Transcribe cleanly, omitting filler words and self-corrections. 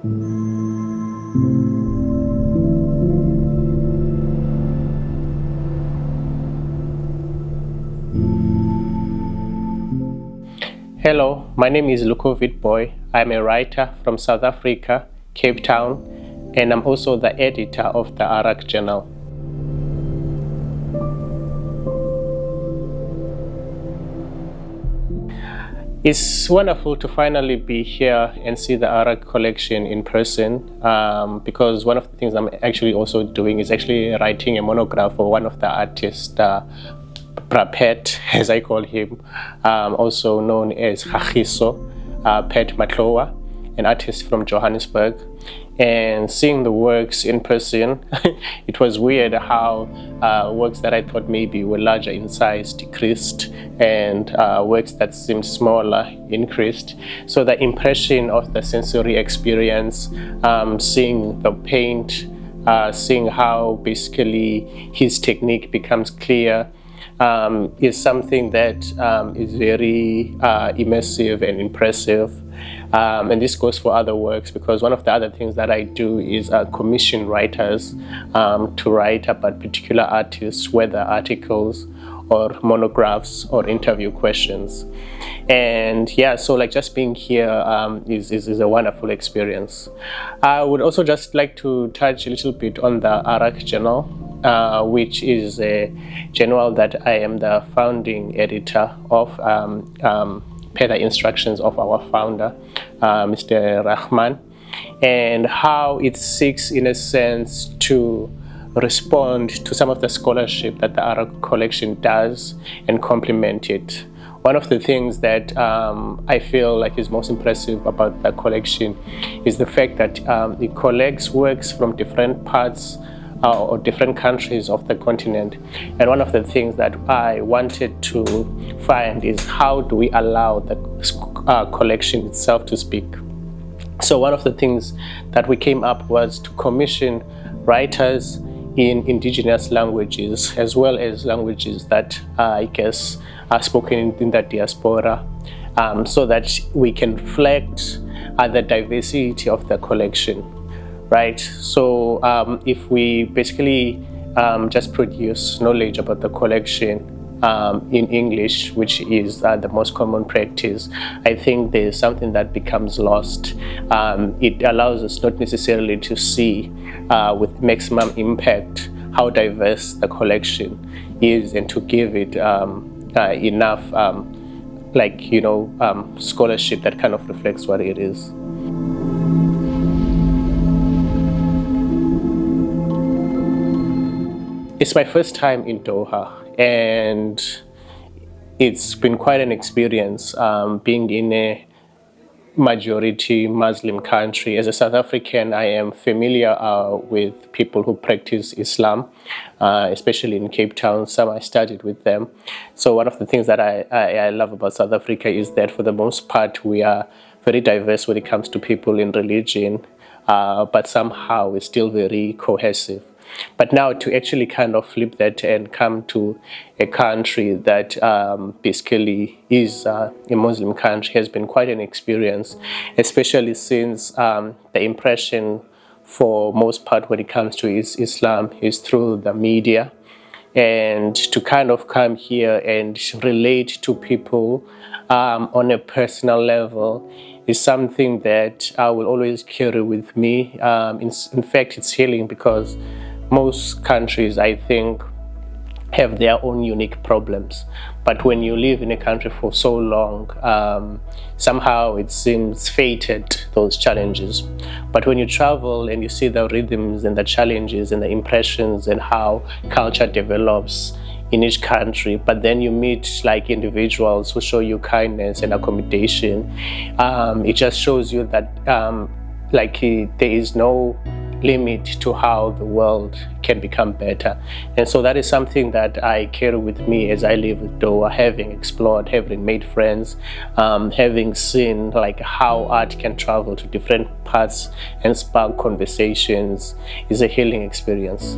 Hello, my name is Lukho Witbooi. I'm a writer from South Africa, Cape Town, and I'm also the editor of the ARAK Journal. It's wonderful to finally be here and see the ARAK Collection in person, because one of the things I'm actually also doing is actually writing a monograph for one of the artists, Pat, as I call him, also known as Kagiso Pat Mautloa, an artist from Johannesburg. And seeing the works in person, it was weird how works that I thought maybe were larger in size decreased, and works that seemed smaller increased. So the impression of the sensory experience, seeing the paint, seeing how basically his technique becomes clear, is something that is very immersive and impressive. And this goes for other works, because one of the other things that I do is commission writers to write about particular artists, whether articles or monographs or interview questions. And yeah, so like just being here is a wonderful experience. I would also just like to touch a little bit on the ARAK Journal, which is a journal that I am the founding editor of, per the instructions of our founder, Mr. Rahman, and how it seeks, in a sense, to respond to some of the scholarship that the ARAK Collection does and complement it. One of the things that I feel like is most impressive about the collection is the fact that it collects works from different parts or different countries of the continent. And one of the things that I wanted to find is how do we allow the collection itself to speak. So one of the things that we came up was to commission writers in indigenous languages, as well as languages that I guess are spoken in the diaspora, so that we can reflect the diversity of the collection. Right, so if we basically just produce knowledge about the collection in English, which is the most common practice, I think there's something that becomes lost. It allows us not necessarily to see with maximum impact how diverse the collection is, and to give it enough scholarship that kind of reflects what it is. It's my first time in Doha, and it's been quite an experience being in a majority Muslim country. As a South African, I am familiar with people who practice Islam, especially in Cape Town. Some I studied with them. So one of the things that I love about South Africa is that for the most part we are very diverse when it comes to people in religion, but somehow we're still very cohesive. But now to actually kind of flip that and come to a country that basically is a Muslim country has been quite an experience, especially since the impression for most part when it comes to Islam is through the media. And to kind of come here and relate to people on a personal level is something that I will always carry with me. In fact, it's healing, because most countries, I think, have their own unique problems. But when you live in a country for so long, somehow it seems fated, those challenges. But when you travel and you see the rhythms and the challenges and the impressions and how culture develops in each country, but then you meet like individuals who show you kindness and accommodation, it just shows you that there is no limit to how the world can become better. And so that is something that I carry with me as I live with Doha, having explored, having made friends, having seen like how art can travel to different parts and spark conversations is a healing experience.